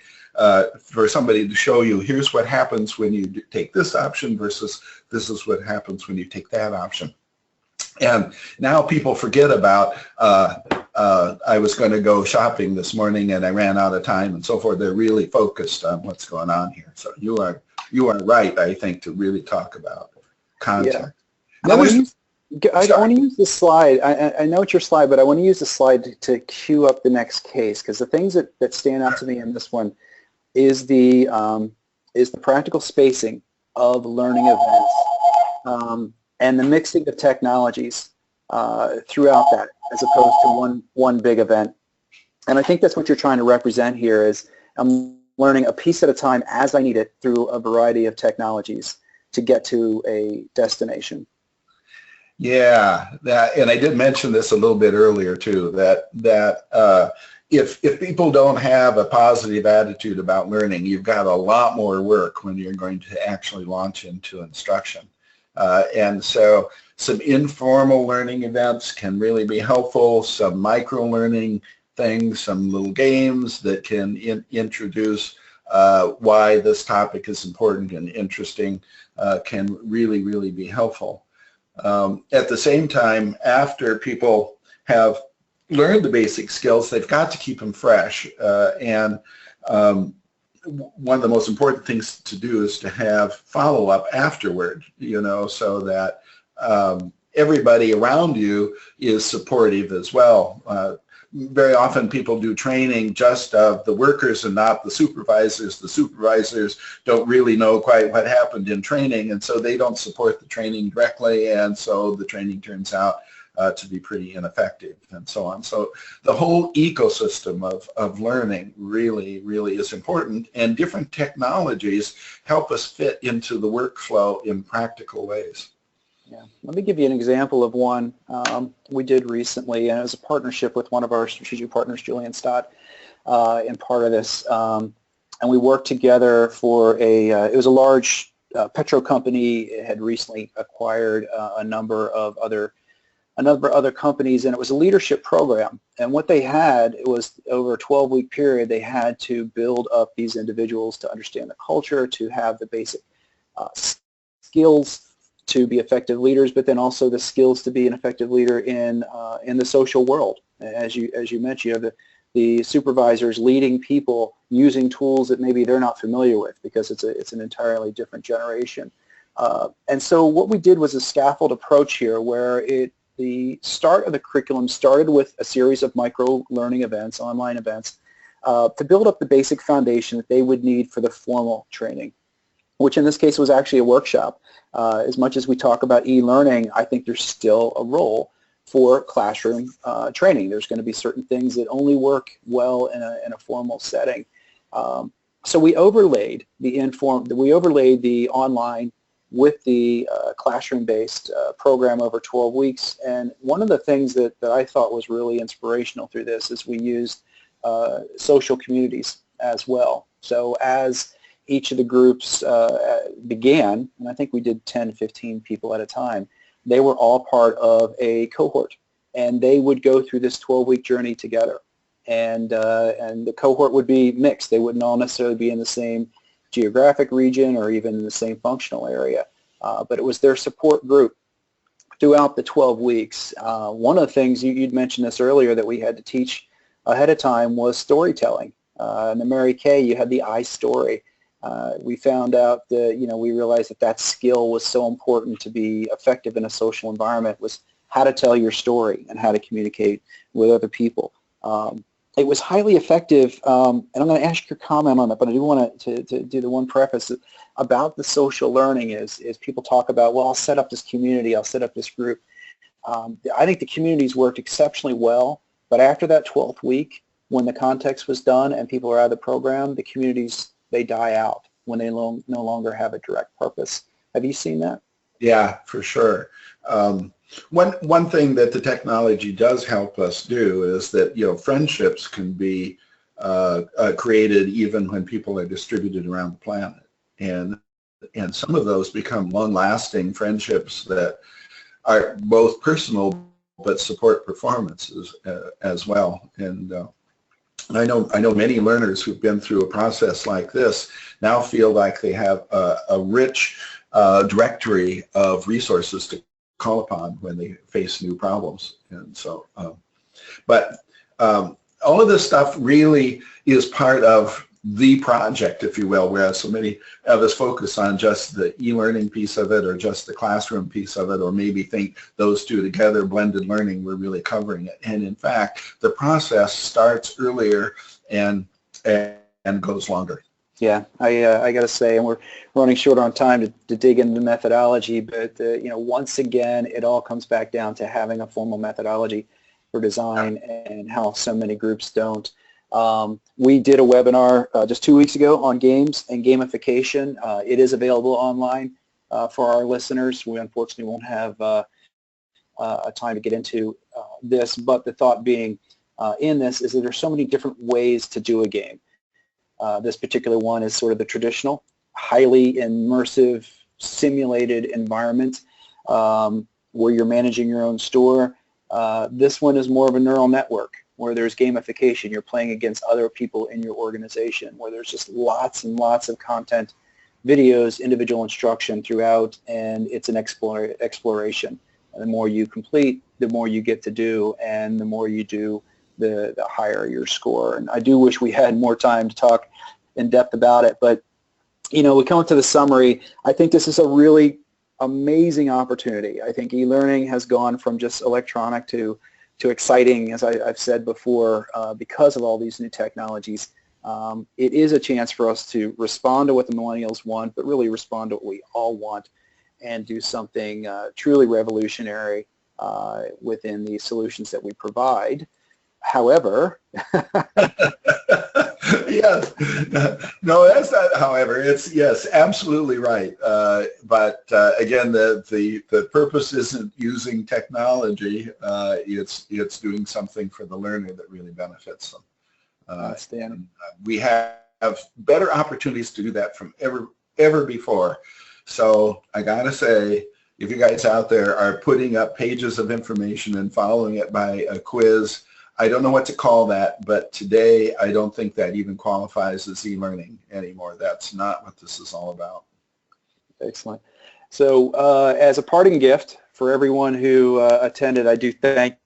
for somebody to show you, here's what happens when you take this option versus this is what happens when you take that option. And now people forget about, I was going to go shopping this morning and I ran out of time and so forth. They're really focused on what's going on here. So you are right, I think, to really talk about content. Yeah. I want to use this slide. I know it's your slide, but I want to use the slide to cue up the next case, because the things that stand out to me in this one is the practical spacing of learning events and the mixing of technologies throughout that, as opposed to one big event. And I think that's what you're trying to represent here is learning a piece at a time as I need it through a variety of technologies to get to a destination. Yeah, and I did mention this a little bit earlier too, that if people don't have a positive attitude about learning, you've got a lot more work when you're going to actually launch into instruction. And so some informal learning events can really be helpful, some micro-learning things, some little games that can introduce why this topic is important and interesting can really, really be helpful. At the same time, after people have learned the basic skills, they've got to keep them fresh. And one of the most important things to do is to have follow-up afterward, so that everybody around you is supportive as well. Very often people do training just of the workers and not the supervisors. The supervisors don't really know quite what happened in training, and so they don't support the training directly, and so the training turns out to be pretty ineffective and so on. So the whole ecosystem of learning really, really is important, and different technologies help us fit into the workflow in practical ways. Yeah, let me give you an example of one we did recently, and it was a partnership with one of our strategic partners, Julian Stott, in part of this. And we worked together for it was a large petro company. It had recently acquired a number of other a number of other companies, and it was a leadership program. And what they had, it was over a 12-week period, they had to build up these individuals to understand the culture, to have the basic skills to be effective leaders, but then also the skills to be an effective leader in the social world. As you mentioned, you have the supervisors leading people using tools that maybe they're not familiar with because it's an entirely different generation. And so what we did was a scaffold approach here where the start of the curriculum started with a series of micro-learning events, online events, to build up the basic foundation that they would need for the formal training, which in this case was actually a workshop. As much as we talk about e-learning, I think there's still a role for classroom training. There's going to be certain things that only work well in a formal setting. So we overlaid the online with the classroom-based program over 12 weeks. And one of the things that I thought was really inspirational through this is we used social communities as well. So as each of the groups began, and I think we did 10, 15 people at a time, they were all part of a cohort, and they would go through this 12-week journey together. And the cohort would be mixed. They wouldn't all necessarily be in the same geographic region or even in the same functional area, but it was their support group throughout the 12 weeks. One of the things, you'd mentioned this earlier, that we had to teach ahead of time was storytelling. In the Mary Kay, you had the I story. We found out that, we realized that skill was so important to be effective in a social environment, was how to tell your story and how to communicate with other people. It was highly effective, and I'm going to ask your comment on that, but I do want to do the one preface about the social learning is people talk about, well, I'll set up this community, I'll set up this group. I think the communities worked exceptionally well, but after that 12th week, when the context was done and people are out of the program, the communities, they die out when they no longer have a direct purpose. Have you seen that? Yeah, for sure. One thing that the technology does help us do is that friendships can be created even when people are distributed around the planet, and some of those become long-lasting friendships that are both personal but support performances as well. And I know many learners who've been through a process like this now feel like they have a rich directory of resources to call upon when they face new problems. And so, but all of this stuff really is part of the project, if you will, whereas so many of us focus on just the e-learning piece of it or just the classroom piece of it, or maybe think those two together, blended learning, we're really covering it. And in fact, the process starts earlier and goes longer. Yeah, I got to say, and we're running short on time to dig into the methodology, but once again, it all comes back down to having a formal methodology for design and how so many groups don't. We did a webinar just 2 weeks ago on games and gamification. It is available online for our listeners. We unfortunately won't have a time to get into this, but the thought being in this is that there's so many different ways to do a game. This particular one is sort of the traditional, highly immersive, simulated environment where you're managing your own store. This one is more of a neural network where there's gamification. You're playing against other people in your organization, where there's just lots and lots of content, videos, individual instruction throughout, and it's an exploration. And the more you complete, the more you get to do, and the more you do, the higher your score. And I do wish we had more time to talk in depth about it, but we come to the summary. I think this is a really amazing opportunity. I think e-learning has gone from just electronic to exciting, as I've said before, because of all these new technologies. It is a chance for us to respond to what the millennials want, but really respond to what we all want and do something truly revolutionary within the solutions that we provide. However, yes, no, that's not. However, it's yes, absolutely right. But again, the purpose isn't using technology. It's doing something for the learner that really benefits them. And, we have better opportunities to do that from ever before. So I gotta say, if you guys out there are putting up pages of information and following it by a quiz, I don't know what to call that, but today I don't think that even qualifies as e-learning anymore. That's not what this is all about. Excellent. So as a parting gift for everyone who attended, I do thank.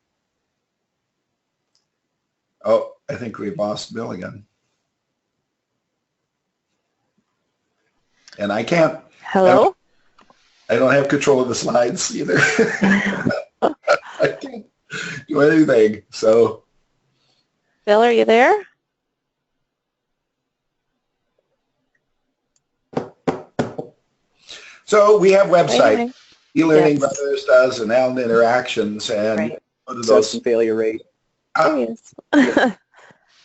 Oh, I think we've lost Bill again. And I can't. Hello? I don't have control of the slides either. I can't do anything. So, Bill, are you there? so we have website. Wait. eLearning Yes. Brothers does and Allen Interactions, and Right. one of So those some failure rate. There he is.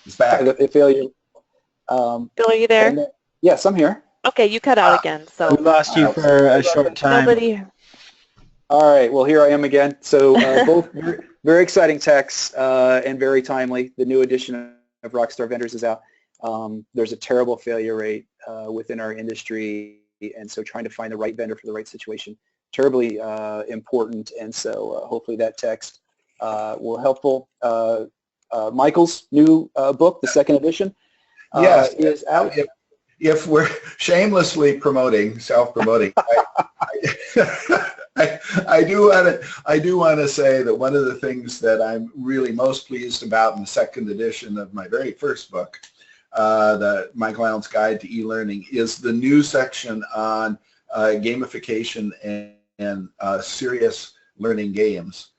is back. The failure. Bill, are you there? Yes, I'm here. Okay, you cut out again, We so lost you for a short time. nobody. All right, well, here I am again. So both very exciting texts and very timely. The new edition of Rockstar Vendors is out. There's a terrible failure rate within our industry, and so trying to find the right vendor for the right situation, terribly important, and so hopefully that text will helpful. Michael's new book, the second edition, Yes, is out. if we're shamelessly promoting, self-promoting, I do want to say that one of the things that I'm really most pleased about in the second edition of my very first book, the Michael Allen's Guide to E-Learning, is the new section on gamification and serious learning games.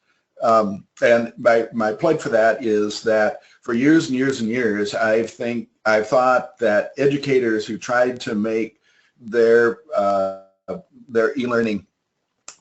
And my plug for that is that for years and years and years, I've thought that educators who tried to make their e-learning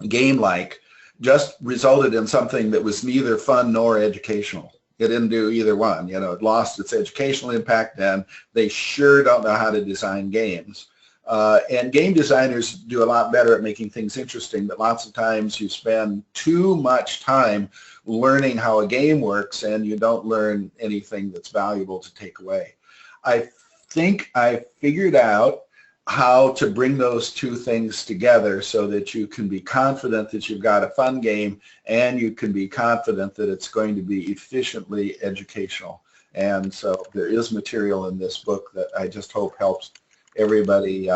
game-like just resulted in something that was neither fun nor educational. It didn't do either one. You know, it lost its educational impact, and they sure don't know how to design games. And game designers do a lot better at making things interesting, but lots of times you spend too much time learning how a game works and you don't learn anything that's valuable to take away. I think I figured out how to bring those two things together so that you can be confident that you've got a fun game and you can be confident that it's going to be efficiently educational. And so there is material in this book that I just hope helps everybody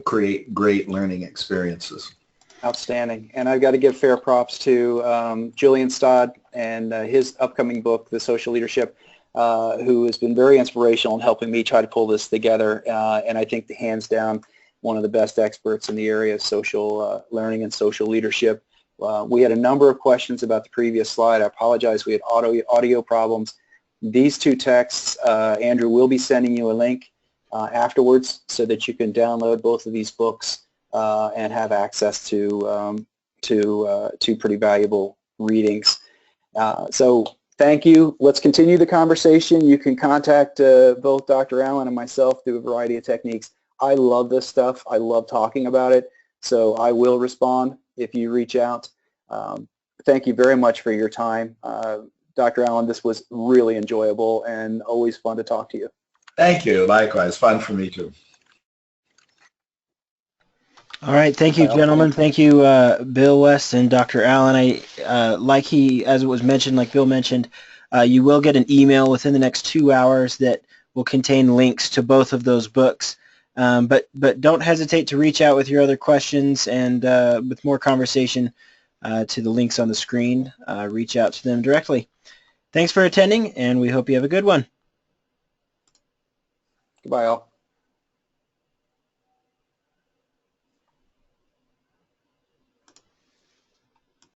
create great learning experiences. Outstanding. And I've got to give fair props to Julian Stodd and his upcoming book, The Social Leadership, who has been very inspirational in helping me try to pull this together. And I think hands down, one of the best experts in the area of social learning and social leadership. We had a number of questions about the previous slide. I apologize. We had audio problems. These two texts, Andrew will be sending you a link afterwards so that you can download both of these books and have access to pretty valuable readings. So thank you. Let's continue the conversation. You can contact both Dr. Allen and myself through a variety of techniques. I love this stuff. I love talking about it. So I will respond if you reach out. Thank you very much for your time. Dr. Allen, this was really enjoyable and always fun to talk to you. Thank you. Likewise. Fun for me too. All right, thank you, gentlemen. Thank you, Bill West and Dr. Allen. As it was mentioned, like Bill mentioned, you will get an email within the next 2 hours that will contain links to both of those books. But don't hesitate to reach out with your other questions and with more conversation to the links on the screen. Reach out to them directly. Thanks for attending, and we hope you have a good one. Goodbye, all.